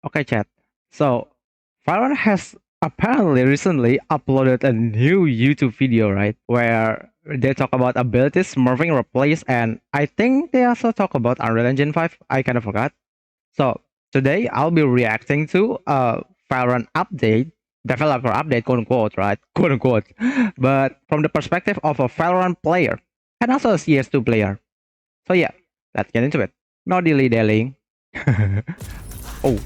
Okay, chat. So, Valorant has apparently recently uploaded a new YouTube video, right? Where they talk about abilities, smurfing, replace, and I think they also talk about Unreal Engine 5. I kind of forgot. So, today I'll be reacting to a Valorant update, developer update, quote unquote, right? Quote unquote. But from the perspective of a Valorant player and also a CS2 player. So, yeah, let's get into it. No dilly dallying. Oh,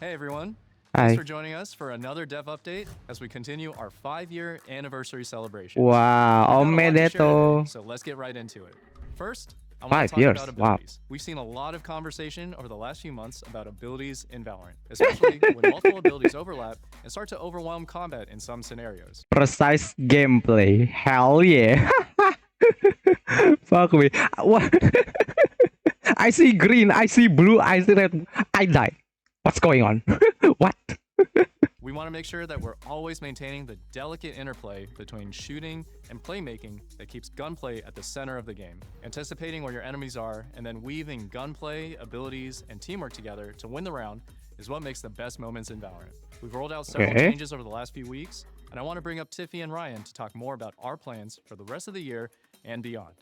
Hey everyone, thanks hi. for joining us for another dev update as we continue our 5-year anniversary celebrations. Wow, We've oh got a lot to share today, Medeto. so let's get right into it. First, I want to 5 talk years. about Wow. abilities. We've seen a lot of conversation over the last few months about abilities in Valorant, especially when multiple abilities overlap and start to overwhelm combat in some scenarios. Precise gameplay. Hell yeah. Fuck me. What? I see green, I see blue, I see red. I die. What's going on? What? We want to make sure that we're always maintaining the delicate interplay between shooting and playmaking that keeps gunplay at the center of the game. Anticipating where your enemies are and then weaving gunplay, abilities, and teamwork together to win the round is what makes the best moments in Valorant. We've rolled out several Okay. changes over the last few weeks, and I want to bring up Tiffy and Ryan to talk more about our plans for the rest of the year and beyond.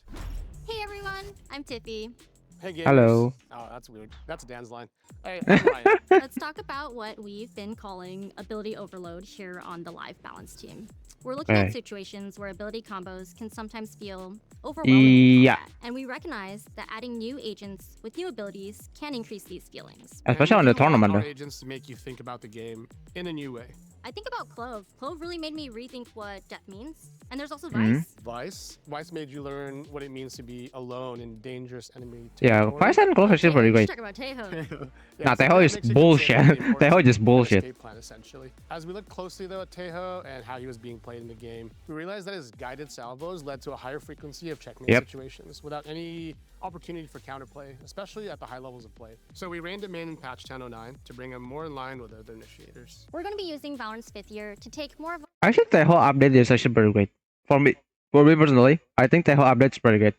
Hey everyone, I'm Tiffy. Hey gamers. Hello. Oh, that's weird. That's Dan's line. Hey, I'm Ryan. Let's talk about what we've been calling ability overload here on the live balance team. We're looking Okay. at situations where ability combos can sometimes feel overwhelming in Yeah. combat, and we recognize that adding new agents with new abilities can increase these feelings. Especially And on the we do want tournament our though. agents to make you think about the game in a new way. I think about Clove. Clove really made me rethink what death means. And there's also Mhm. Vice. Vice made you learn what it means to be alone in dangerous enemy Yeah, territory. Vice and Close are still Teho, pretty you should great. talk about Teho. Nah, so Teho that is makes you bullshit. consider the importance Teho of just an bullshit. escape plan, essentially. As we look closely though at Teho and how he was being played in the game, we realized that his guided salvos led to a higher frequency of checkmate Yep. situations without any opportunity for counterplay, especially at the high levels of play. So we reined him in patch 1009 to bring him more in line with other initiators. We're going to be using Valorant's 5th year to take more of Actually, Teho update is actually pretty great. For me personally, I think Teho update is pretty good.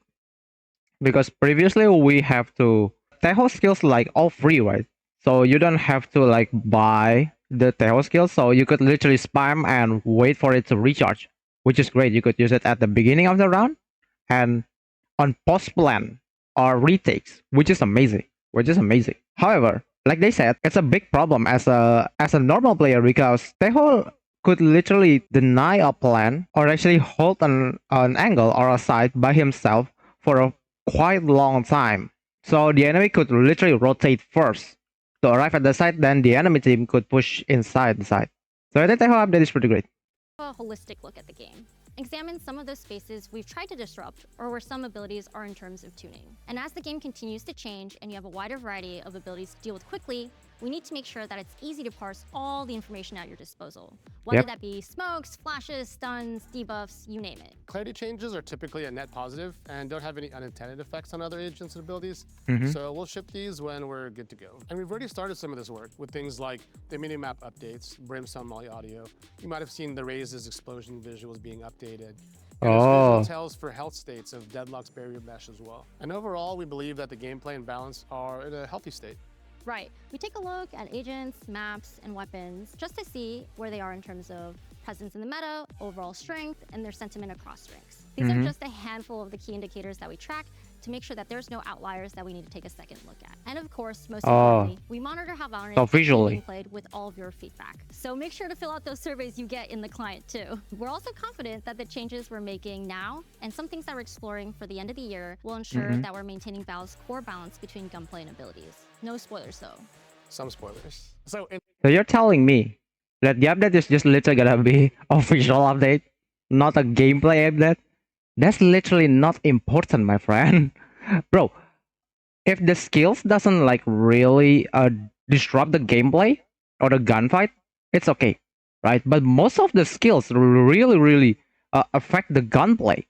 Because previously we have to Teho skills like all free, right? So you don't have to like buy the Teho skills, so you could literally spam and wait for it to recharge, which is great. You could use it at the beginning of the round and on post plan or retakes, which is amazing. Which is amazing. However, like they said, it's a big problem as a normal player because Teho could literally deny a plan or actually hold an angle or a side by himself for a quite long time. So the enemy could literally rotate first to arrive at the site, then the enemy team could push inside the site. So I think Teho update is pretty great. a holistic look at the game. Examine some of those spaces we've tried to disrupt or where some abilities are in terms of tuning. And as the game continues to change and you have a wider variety of abilities to deal with quickly, we need to make sure that it's easy to parse all the information at your disposal. Whether Yep. that be smokes, flashes, stuns, debuffs, you name it. Clarity changes are typically a net positive and don't have any unintended effects on other agents and abilities, Mhm. so we'll ship these when we're good to go. And we've already started some of this work with things like the minimap updates, Brimstone Molly Audio. You might have seen the Raises explosion visuals being updated. And there's Oh. visual tells for health states of Deadlock's barrier mesh as well. And overall, we believe that the gameplay and balance are in a healthy state. Right. We take a look at agents, maps, and weapons just to see where they are in terms of presence in the meta, overall strength, and their sentiment across ranks. These are just a handful of the key indicators that we track to make sure that there's no outliers that we need to take a second look at. And of course, most importantly, we monitor how Valorant So is visually. being played with all of your feedback. So make sure to fill out those surveys you get in the client too. We're also confident that the changes we're making now and some things that we're exploring for the end of the year will ensure that we're maintaining Val's core balance between gunplay and abilities. No spoilers though. Some spoilers. So in So you're telling me that the update is just literally gonna be official update, not a gameplay update? That's literally not important, my friend. Bro, if the skills doesn't like really disrupt the gameplay or the gunfight, it's okay, right? But most of the skills really affect the gunplay,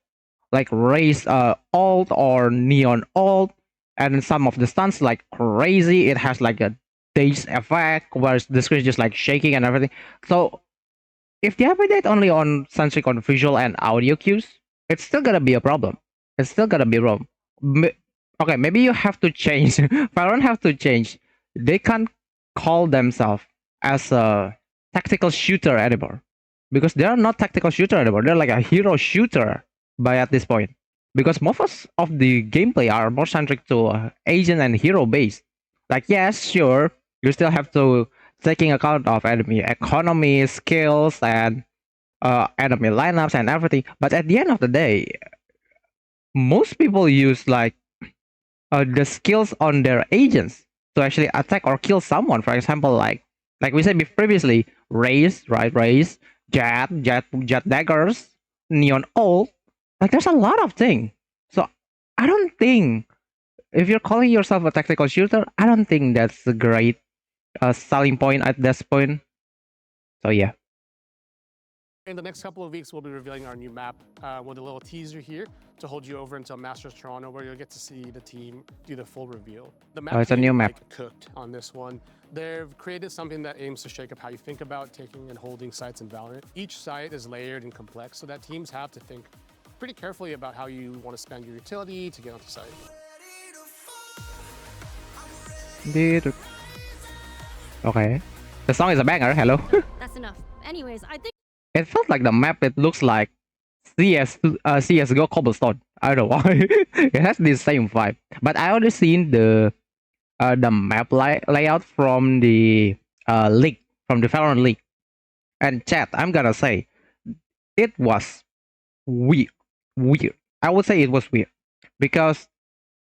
like raise alt or neon alt, and some of the stunts like crazy. It has like a daze effect where the screen is just like shaking and everything. So if they update only on centric on visual and audio cues, it's still gonna be a problem. It's still gonna be wrong. Okay, maybe you have to change. Valorant have to change. They can't call themselves as a tactical shooter anymore because they are not tactical shooter anymore. They're like a hero shooter by at this point because most of the gameplay are more centric to agent and hero based. Like yes, sure, you still have to taking account of enemy economy, skills, and enemy lineups and everything. But at the end of the day, most people use like the skills on their agents to actually attack or kill someone. For example, like we said previously, rays, right? Rays, jet daggers, neon ult. Like there's a lot of things. So I don't think if you're calling yourself a tactical shooter, I don't think that's a great selling point at this point. So yeah. In the next couple of weeks, we'll be revealing our new map with a little teaser here to hold you over until Masters Toronto, where you'll get to see the team do the full reveal. The map It's a new came, map. like, cooked on this one. They've created something that aims to shake up how you think about taking and holding sites in Valorant. Each site is layered and complex, so that teams have to think pretty carefully about how you want to spend your utility to get onto site. Okay. The song is a banger. Hello. That's enough. Anyways, I think It felt like the map. It looks like CS:GO Cobblestone. I don't know why. It has the same vibe. But I already seen the map layout from the league, from the Valorant league. And chat, I'm gonna say it was weird. Weird. I would say it was weird because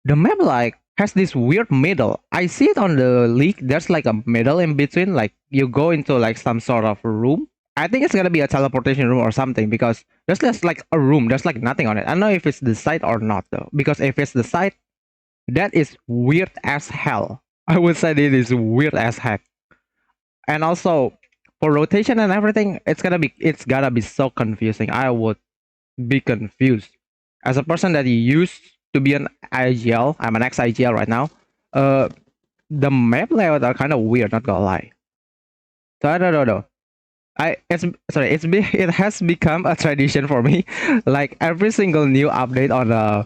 the map like has this weird middle. I see it on the league. There's like a middle in between. Like you go into like some sort of room. I think it's gonna be a teleportation room or something because there's just like a room. There's like nothing on it. I don't know if it's the site or not though. Because if it's the site, that is weird as hell. I would say it is weird as heck. And also for rotation and everything, it's gonna be so confusing. I would be confused. As a person that used to be an IGL, I'm an ex IGL right now. Uh, the map layout are kind of weird. Not gonna lie. So I don't know. It's sorry. It has become a tradition for me. Like every single new update on a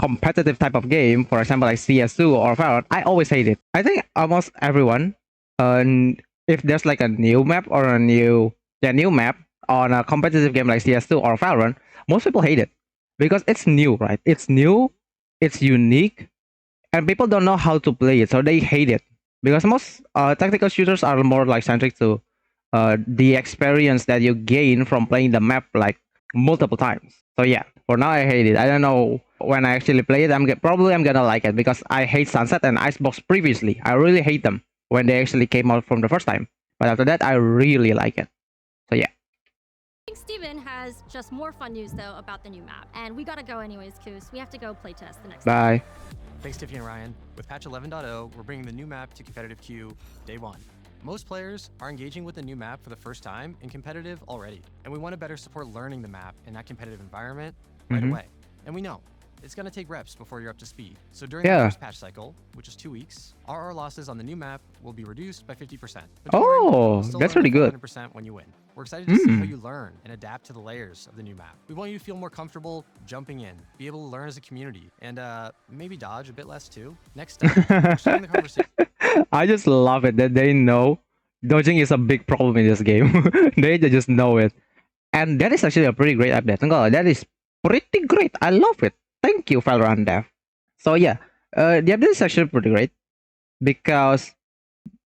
competitive type of game, for example, like CS2 or Valorant, I always hate it. I think almost everyone, if there's like a new map or new map on a competitive game like CS2 or Valorant, most people hate it because it's new, right? It's new, it's unique, and people don't know how to play it, so they hate it. Because most tactical shooters are more like centric to the experience that you gain from playing the map like multiple times. So yeah, for now I hate it. I don't know when I actually play it. Probably I'm gonna like it because I hate Sunset and Icebox previously. I really hate them when they actually came out from the first time. But after that, I really like it. So yeah. Steven has just more fun news though about the new map. And we gotta go anyways, Koos. We have to go playtest the next time. Bye. Thanks, Tiffany and Ryan. With patch 11.0, we're bringing the new map to competitive queue day one. Most players are engaging with the new map for the first time in competitive already, and we want to better support learning the map in that competitive environment right away. And we know it's going to take reps before you're up to speed. So during the first patch cycle, which is 2 weeks, RR losses on the new map will be reduced by 50%. But don't worry, you'll still that's earn really good. 100% when you win. We're excited to see how you learn and adapt to the layers of the new map. We want you to feel more comfortable jumping in, be able to learn as a community, and maybe dodge a bit less too. Next up, we're starting the conversation. I just love it that they know dodging is a big problem in this game. They just know it. And that is actually a pretty great update. That is pretty great. I love it. Thank you, Valorant Dev. So yeah, the update is actually pretty great because,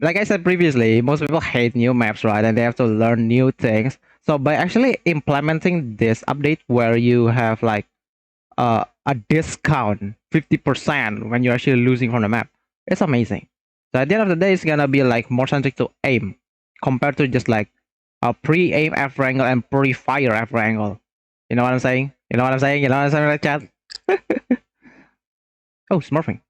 like I said previously, most people hate new maps, right? And they have to learn new things. So by actually implementing this update where you have like a discount 50% when you're actually losing from the map, it's amazing. So at the end of the day, it's gonna be like more centric to aim compared to just like a pre-aim F angle and pre-fire F angle. You know what I'm saying? You know what I'm saying? You know what I'm saying, right, chat? Oh, smurfing.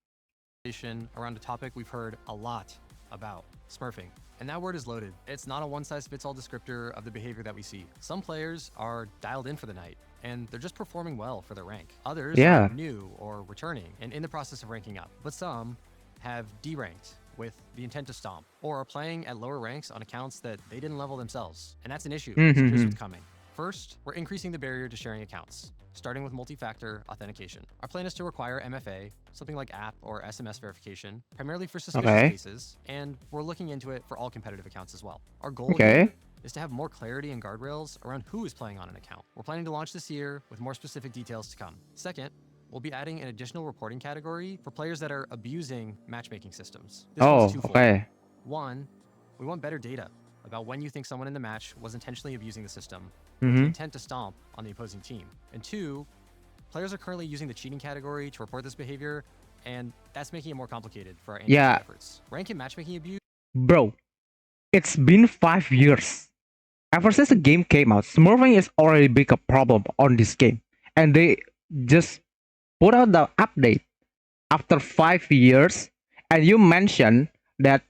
Around a topic we've heard a lot about, smurfing. And that word is loaded. It's not a one-size-fits-all descriptor of the behavior that we see. Some players are dialed in for the night, and they're just performing well for their rank. Others are new or returning and in the process of ranking up. But some have deranked with the intent to stomp, or are playing at lower ranks on accounts that they didn't level themselves. And that's an issue. So here's what's coming. First, we're increasing the barrier to sharing accounts. starting with multi-factor authentication. Our plan is to require MFA, something like app or SMS verification, primarily for suspicious cases, and we're looking into it for all competitive accounts as well. Our goal here is to have more clarity and guardrails around who is playing on an account. We're planning to launch this year with more specific details to come. Second, we'll be adding an additional reporting category for players that are abusing matchmaking systems. This one's twofold. One, we want better data about when you think someone in the match was intentionally abusing the system with the intent to stomp on the opposing team. And two, players are currently using the cheating category to report this behavior, and that's making it more complicated for our anti-cheat efforts. Rank and matchmaking abuse. Bro, it's been 5 years. Ever since the game came out, smurfing is already big a problem on this game. And they just put out the update after 5 years, and you mentioned that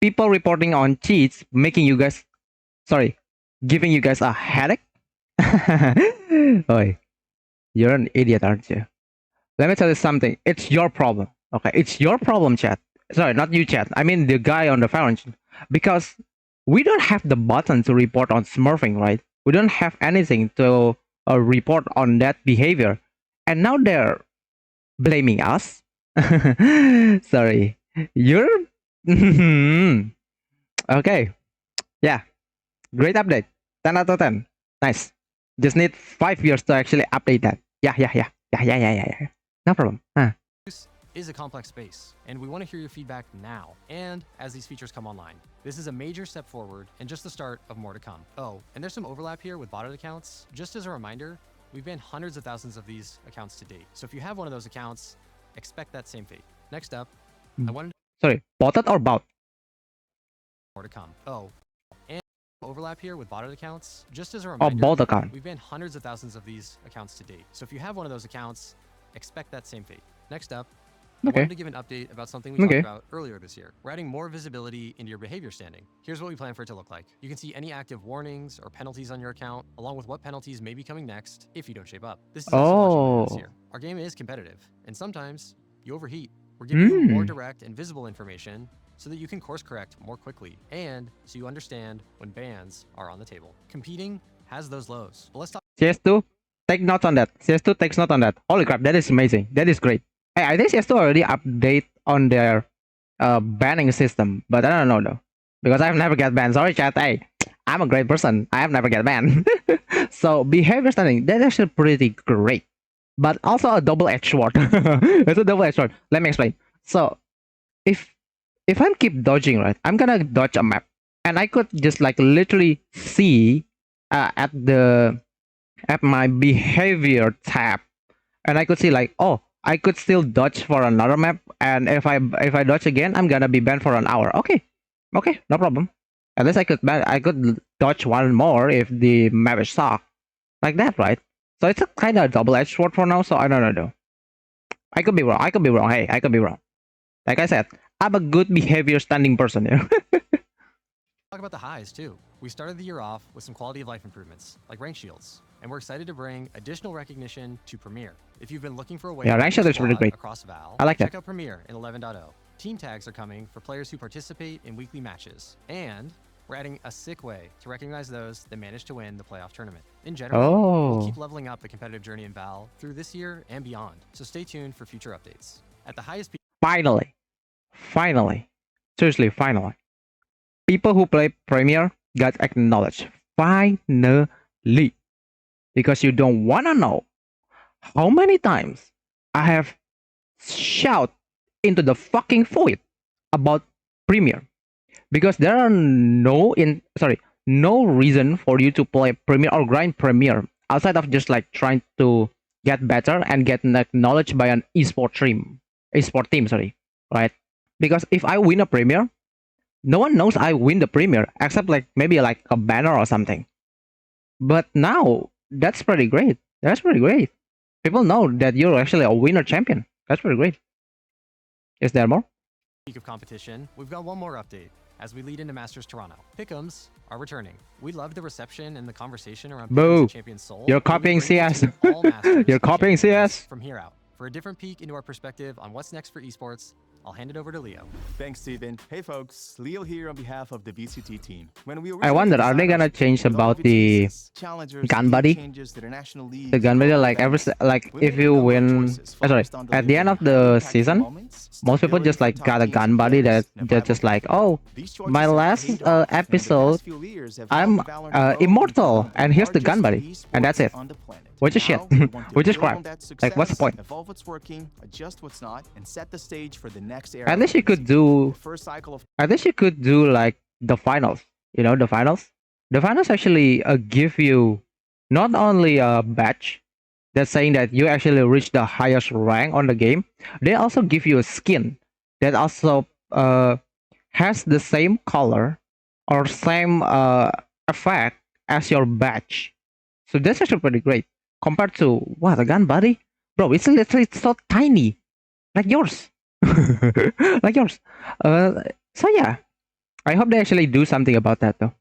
people reporting on cheats making you guys, giving you guys a headache? Oi, you're an idiot, aren't you? Let me tell you something. It's your problem. Okay, it's your problem, chat. Sorry, not you, chat. I mean the guy on the Valorant. Because we don't have the button to report on smurfing, right? We don't have anything to report on that behavior. And now they're blaming us? Sorry. You're... Okay. Yeah. Great update. 10 out of 10. Nice. Just need 5 years to actually update that. Yeah. No problem. Is a complex space, and we want to hear your feedback now and as these features come online. This is a major step forward and just the start of more to come. Oh, and there's some overlap here with botted accounts. Just as a reminder, we've banned hundreds of thousands of these accounts to date. So if you have one of those accounts, expect that same fate. Next up, I wanted Sorry, botted or bot? more to come. Oh, and overlap here with botted accounts. Just as a reminder, bot account. we've banned hundreds of thousands of these accounts to date. So if you have one of those accounts, expect that same fate. Next up, I wanted to give an update about something we talked about earlier this year. We're adding more visibility into your behavior standing. Here's what we plan for it to look like. You can see any active warnings or penalties on your account, along with what penalties may be coming next if you don't shape up. This is also launching later this year. Our game is competitive, and sometimes you overheat. We're giving you more direct and visible information so that you can course correct more quickly, and so you understand when bans are on the table. Competing has those lows. But let's talk. CS2, take note on that. CS2 takes note on that. Holy crap, that is amazing. That is great. Hey, I think CS2 already update on their banning system, but I don't know though, because I've never get banned. Sorry, chat. Hey, I'm a great person. I have never get banned. So behavior standing, that's actually pretty great, but also a double-edged sword. It's a double-edged sword. Let me explain. So if I keep dodging, right, I'm gonna dodge a map, and I could just like literally see at my behavior tab, and I could see like, oh, I could still dodge for another map, and if I dodge again, I'm gonna be banned for an hour. Okay, no problem. At least I could dodge one more if the map is stuck, like that, right? So it's a kind of double-edged sword for now. So I don't know though. I could be wrong. Hey, I could be wrong. Like I said, I'm a good behavior standing person here. Talk about the highs too. We started the year off with some quality of life improvements, like rank shields, and we're excited to bring additional recognition to Premier. If you've been looking for a way rank shield is really great across Val, I like check that. out Premier in 11.0. Team tags are coming for players who participate in weekly matches, and we're adding a sick way to recognize those that manage to win the playoff tournament. In general, we'll keep leveling up the competitive journey in Val through this year and beyond, so stay tuned for future updates. At the highest peak, Finally, seriously, finally, people who play Premier got acknowledged. Finally, because you don't wanna know how many times I have shout into the fucking void about Premier, because there are no reason for you to play Premier or grind Premier outside of just like trying to get better and get acknowledged by an esport team, right? Because if I win a Premier, no one knows I win the Premier except like maybe like a banner or something. But now that's pretty great. People know that you're actually a winner champion. That's pretty great. Is there more? Week of competition, we've got one more update as we lead into Masters Toronto. Pick'ems are returning. We love the reception and the conversation around Pick'ems and Champion Soul. You're copying CS. You're copying CS. From here out. For a different peek into our perspective on what's next for esports, I'll hand it over to Leo. Thanks, Steven. Hey folks, Leo here on behalf of the VCT team. When we I wonder, are they gonna change about the gun buddy? The gun buddy, like if you win, sorry, at the end of the season, most people just like got a gun buddy that they're just like, oh, my last episode, I'm immortal, and here's the gun buddy, and that's it. Which is shit. Which is crap. Like, what's the point? Evolve what's working, adjust what's not, and set the stage for the next era. At least you could do. At least you could do like the finals. You know, the finals. The finals actually give you not only a badge that's saying that you actually reached the highest rank on the game. They also give you a skin that also has the same color or same effect as your badge. So that's actually pretty great. Compared to what, a gun buddy? Bro, it's literally so tiny. Like yours. Like yours. So yeah. I hope they actually do something about that though.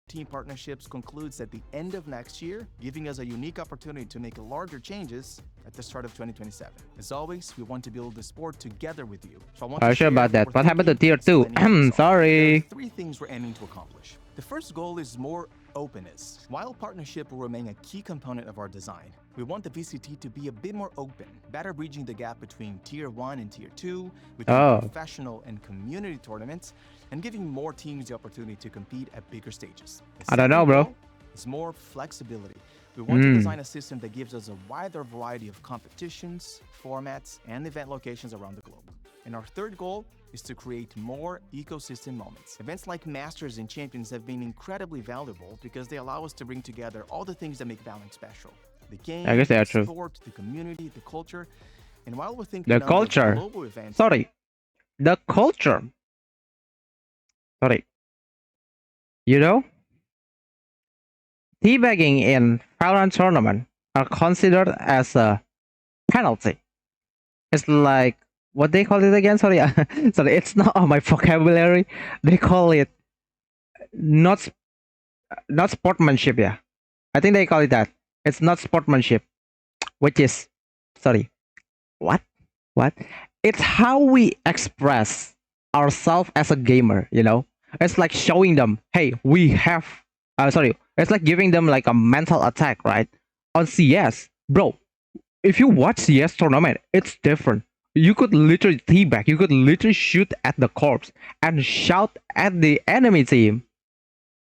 Team partnerships concludes at the end of next year, giving us a unique opportunity to make larger changes at the start of 2027. As always, we want to build the sport together with you. So I want to sure about that. What happened to tier 2? Sorry. There are 3 things we're aiming to accomplish. The first goal is more openness. While partnership will remain a key component of our design, we want the VCT to be a bit more open, better bridging the gap between Tier 1 and Tier 2, between professional and community tournaments, and giving more teams the opportunity to compete at bigger stages. I don't know, bro. It's more flexibility. We want to design a system that gives us a wider variety of competitions, formats, and event locations around the globe. And our third goal is to create more ecosystem moments. Events like Masters and Champions have been incredibly valuable because they allow us to bring together all the things that make Valorant special. The game, I guess they are the true. sport, the community, the culture. And while we're thinking The culture. global events, Sorry. The culture. Sorry. You know, teabagging in Valorant tournament are considered as a penalty. It's like, what they call it again? Sorry, sorry, it's not on my vocabulary. They call it not sportsmanship. Yeah, I think they call it that. It's not sportsmanship, which is, sorry, what? It's how we express ourselves as a gamer. You know, it's like showing them, hey, we have. Sorry, it's like giving them like a mental attack, right? On CS, bro. If you watch CS tournament, it's different. You could literally teabag. You could literally shoot at the corpse and shout at the enemy team,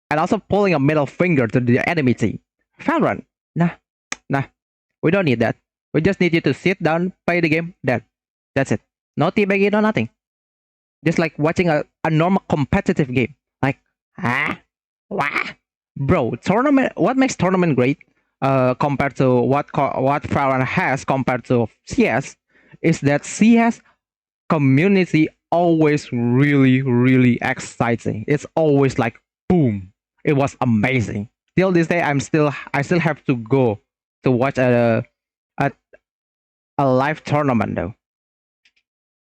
and also pulling a middle finger to the enemy team. Valorant, nah. We don't need that. We just need you to sit down, play the game. That's it. No teabagging, no nothing. Just like watching a normal competitive game. Like, bro, tournament. What makes tournament great? Compared to what Valorant has compared to CS, is that CS community always really exciting. It's always like boom. It was amazing. Till this day, I still have to go to watch a live tournament though.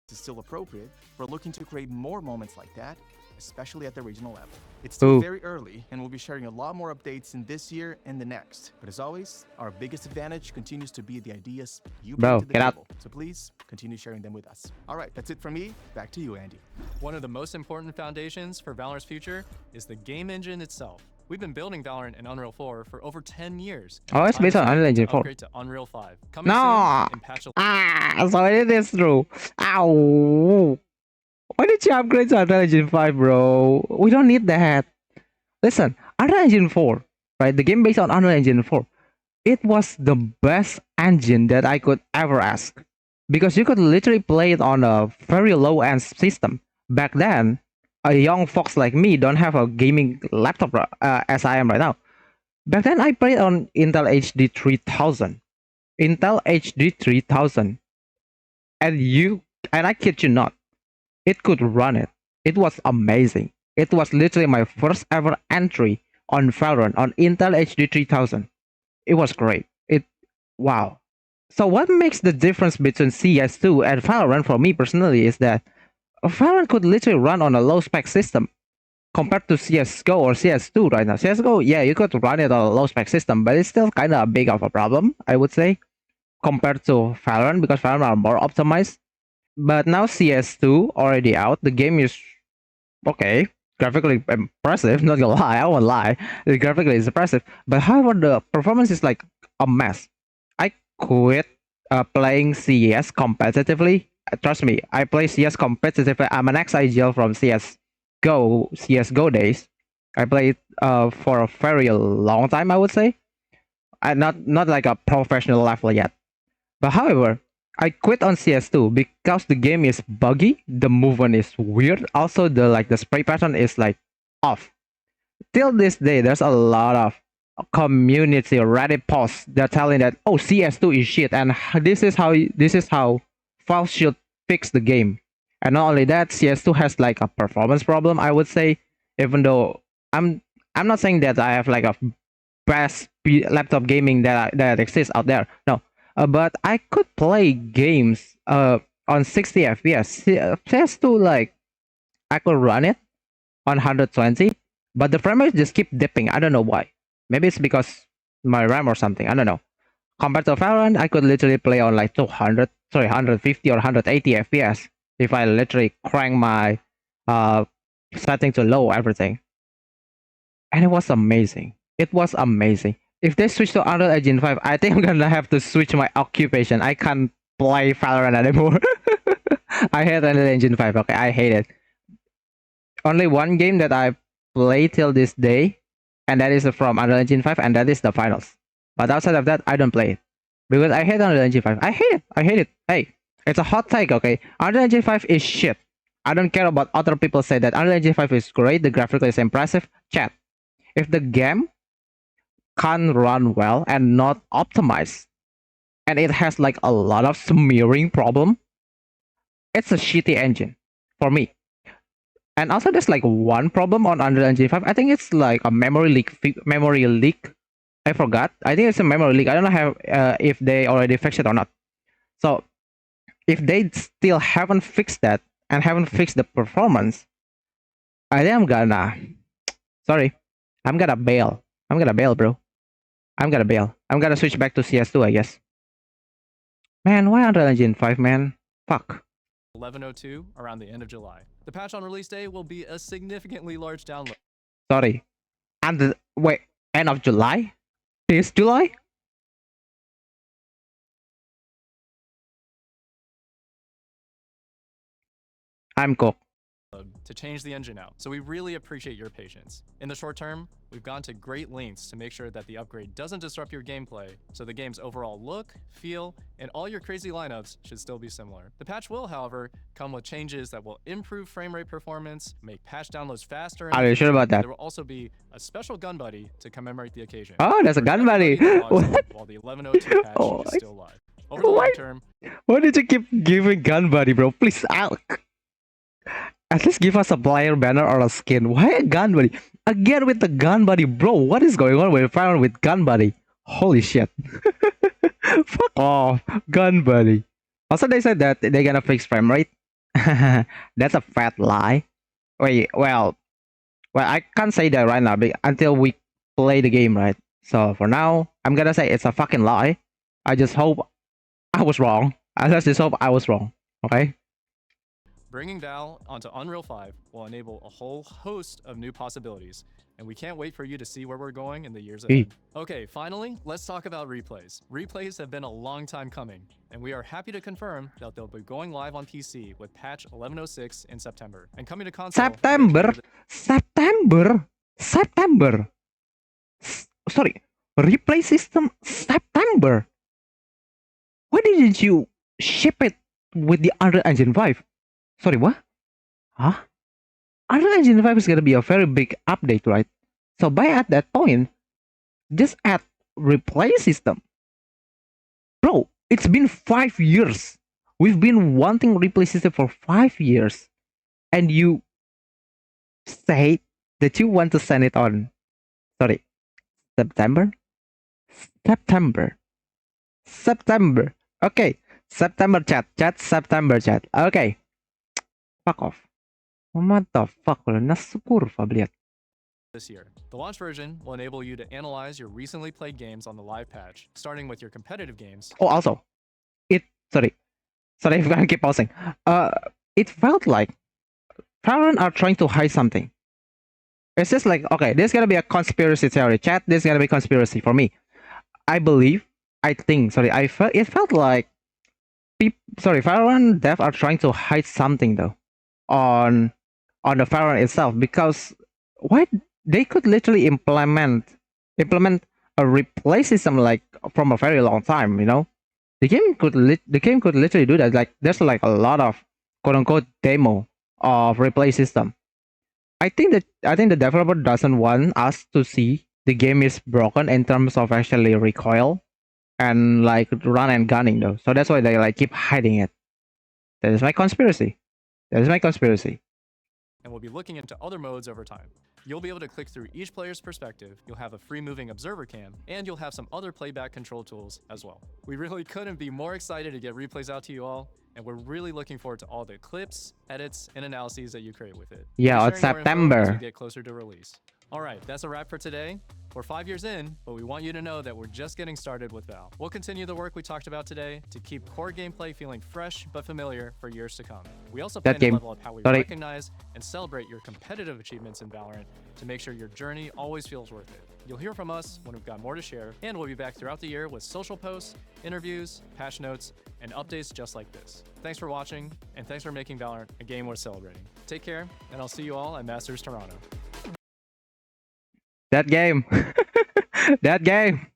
It's still appropriate. We're looking to create more moments like that, especially at the regional level. It's still very early, and we'll be sharing a lot more updates in this year and the next. But as always, our biggest advantage continues to be the ideas you bring to the table. So please continue sharing them with us. All right, that's it from me. Back to you, Andy. One of the most important foundations for Valorant's future is the game engine itself. We've been building Valorant in Unreal 4 for over 10 years. Oh, it's based on Unreal Engine 4. Upgrade to Unreal 5. Coming soon in patch so it is true. Ow. Why did you upgrade to Unreal Engine 5, bro? We don't need that. Listen, Unreal Engine 4, right? The game based on Unreal Engine 4. It was the best engine that I could ever ask. Because you could literally play it on a very low-end system. Back then, a young fox like me don't have a gaming laptop as I am right now. Back then, I played on Intel HD 3000. Intel HD 3000. And I kid you not, it could run it. It was amazing. It was literally my first ever entry on Valorant on Intel HD 3000. It was great. Wow. So what makes the difference between CS2 and Valorant for me personally is that Valorant could literally run on a low spec system compared to CSGO or CS2 right now. CSGO, yeah, you could run it on a low spec system, but it's still kind of big of a problem, I would say, compared to Valorant, because Valorant are more optimized. But now CS2 already out. The game is okay, graphically impressive. Not gonna lie, I won't lie. The graphically is impressive, but however, the performance is like a mess. I quit playing CS competitively. Trust me, I play CS competitively. I'm an ex-IGL from CS:GO days. I played for a very long time, I would say. Not like a professional level yet. But however, I quit on CS2 because the game is buggy, the movement is weird, also the spray pattern is like off. Till this day, there's a lot of community Reddit posts they're telling that oh CS2 is shit and this is how Valve should fix the game. And not only that, CS2 has like a performance problem, I would say, even though I'm I'm not saying that I have like a best laptop gaming that exists out there. No, but I could play games on 60 FPS. PS2 like I could run it on 120, but the frame rate just keep dipping. I don't know why. Maybe it's because my RAM or something. I don't know. Compared to Valorant, I could literally play on like 150 or 180 FPS if I literally crank my uh setting to low everything. And it was amazing. It was amazing. If they switch to Unreal Engine 5, I think I'm gonna have to switch my occupation. I can't play Valorant anymore. I hate Unreal Engine 5. Okay, I hate it. Only one game that I play till this day, and that is from Unreal Engine 5, and that is the finals. But outside of that, I don't play it because I hate Unreal Engine 5. I hate it. I hate it. Hey, it's a hot take, okay? Unreal Engine 5 is shit. I don't care about other people say that Unreal Engine 5 is great. The graphics is impressive. Chat. If the game can't run well and not optimized, and it has like a lot of smearing problem, it's a shitty engine for me. And also, there's like one problem on Unreal Engine 5. I think it's like a memory leak. Memory leak. I forgot. I think it's a memory leak. I don't know how if they already fixed it or not. So if they still haven't fixed that and haven't fixed the performance, I think I'm gonna. Sorry, I'm gonna bail. I'm gonna bail, bro. I'm gonna bail. I'm gonna switch back to CS2, I guess. Man, why Unreal Engine 5, man? Fuck. 11:02 around the end of July. The patch on release day will be a significantly large download. Sorry. And wait, end of July? This July? I'm cooked. To change the engine out, so we really appreciate your patience. In the short term, we've gone to great lengths to make sure that the upgrade doesn't disrupt your gameplay, so the game's overall look, feel, and all your crazy lineups should still be similar. The patch will, however, come with changes that will improve frame rate performance, make patch downloads faster. Are you sure about that? There will also be a special gun buddy to commemorate the occasion. Oh, there's a gun buddy. What? While the 11:02 patch Oh, is still live. Over the long term, why did you keep giving gun buddy, bro? Please, at least give us a player banner or a skin. Why a gun buddy? Again with the gun buddy, bro. What is going on with Valorant with gun buddy? Holy shit. Fuck off. Gun buddy. Also, they said that they're gonna fix frame rate. That's a fat lie. Wait, well, I can't say that right now until we play the game, right? So for now, I'm gonna say it's a fucking lie. I just hope I was wrong. I just hope I was wrong. Okay? bringing Val onto Unreal 5 will enable a whole host of new possibilities, and we can't wait for you to see where we're going in the years ahead. Okay, finally, let's talk about replays. Replays have been a long time coming, and we are happy to confirm that they'll be going live on PC with patch 1106 in September, and coming to console. September. Sorry, replay system September. Why didn't you ship it with the Unreal Engine 5? Sorry, what? Huh? Unreal Engine 5 is gonna be a very big update, right? So by at that point, just add replay system. Bro, it's been 5 years. We've been wanting replay system for 5 years. And you say that you want to send it on, sorry, September? September. Okay, September chat, September chat. Okay. Fuck off. What the fuck? Nasıl kurva, блядь? This year. The launch version will enable you to analyze your recently played games on the live patch, starting with your competitive games. Oh, also, sorry. Sorry if I keep pausing. Uh, it felt like Valorant are trying to hide something. It's just like, okay, there's gonna be a conspiracy theory. Chat, there's gonna be conspiracy for me. I believe, I think, sorry, it felt like Valorant dev are trying to hide something though on the Valorant itself, because why they could literally implement a replay system like from a very long time, you know. The game could literally do that. Like there's like a lot of quote unquote demo of replay system. I think the developer doesn't want us to see the game is broken in terms of actually recoil and like run and gunning though. So that's why they like keep hiding it. That is my conspiracy. That is my conspiracy. And we'll be looking into other modes over time. You'll be able to click through each player's perspective, you'll have a free moving observer cam, and you'll have some other playback control tools as well. We really couldn't be more excited to get replays out to you all, and we're really looking forward to all the clips, edits, and analyses that you create with it. Yeah, We'll it's be sharing more info September. as we get closer to release. All right, that's a wrap for today. We're 5 years in, but we want you to know that we're just getting started with Val. We'll continue the work we talked about today to keep core gameplay feeling fresh but familiar for years to come. We also plan to level up how we recognize and celebrate your competitive achievements in Valorant to make sure your journey always feels worth it. You'll hear from us when we've got more to share, and we'll be back throughout the year with social posts, interviews, patch notes, and updates just like this. Thanks for watching, and thanks for making Valorant a game worth celebrating. Take care, and I'll see you all at Masters Toronto. That game. That game.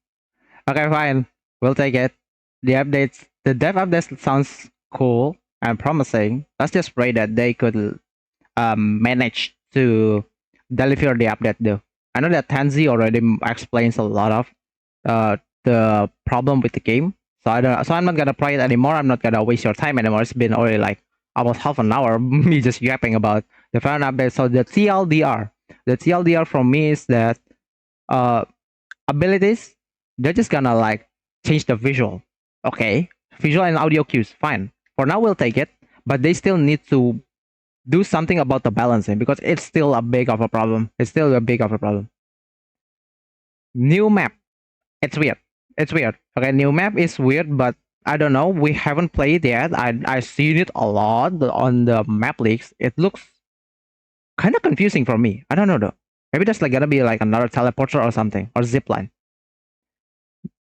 Okay, fine. We'll take it. The dev updates sounds cool and promising. Let's just pray that they could manage to deliver the update though. I know that Tanzi already explains a lot of the problem with the game. So I'm not gonna play it anymore. I'm not gonna waste your time anymore. It's been already like almost half an hour me just yapping about the Valorant update. So the TLDR from me is that abilities, they're just gonna like change the visual. Okay, visual and audio cues, fine. For now, we'll take it, but they still need to do something about the balancing because it's still a big of a problem. It's still a big of a problem. New map, it's weird. It's weird. Okay, new map is weird, but I don't know. We haven't played yet. I seen it a lot on the map leaks. It looks kind of confusing for me. I don't know though. Maybe there's like gonna be like another teleporter or something or zipline.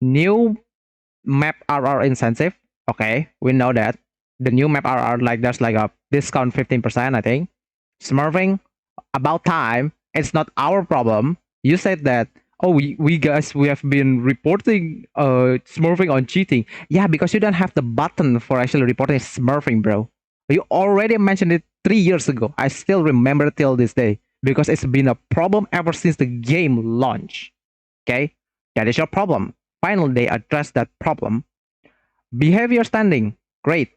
New map RR incentive. Okay, we know that. The new map RR, like there's like a discount 15%, I think. Smurfing, about time. It's not our problem. You said that, oh, we guys, we have been reporting smurfing on cheating. Yeah, because you don't have the button for actually reporting smurfing, bro. You already mentioned it 3 years ago. I still remember till this day because it's been a problem ever since the game launched. Okay, that is your problem. Finally, they addressed that problem. Behavior standing, great.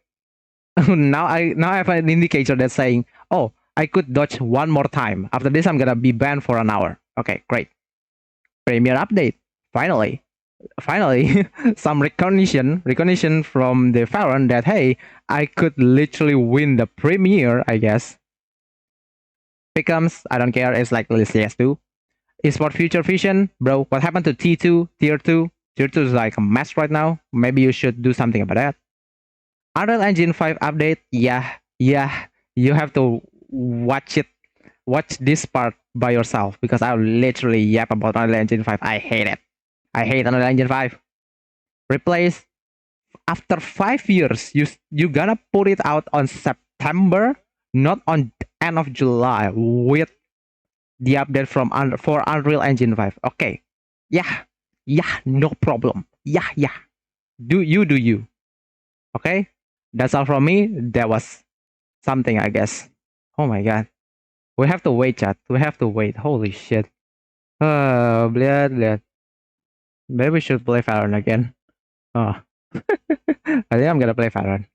now I have an indicator that's saying, oh, I could dodge one more time. After this, I'm gonna be banned for an hour. Okay, great. Premier update. Finally, some recognition from the Valorant that hey, I could literally win the Premier. I guess. Becomes, I don't care. It's like CS2. Esport Future Vision, bro. What happened to T2, Tier 2? Tier 2 is like a mess right now. Maybe you should do something about that. Unreal Engine 5 update. Yeah. You have to watch this part by yourself because I'll literally yap about Unreal Engine 5. I hate it. I hate Unreal Engine 5. Replace after 5 years. You gonna put it out on September, not on end of July with the update for Unreal Engine 5. Okay. Yeah, no problem. Yeah. Do you. Okay? That's all from me. That was something, I guess. Oh my god. We have to wait, chat. We have to wait. Holy shit. Bleh. Maybe we should play Valorant again. Oh. I think I'm gonna play Valorant.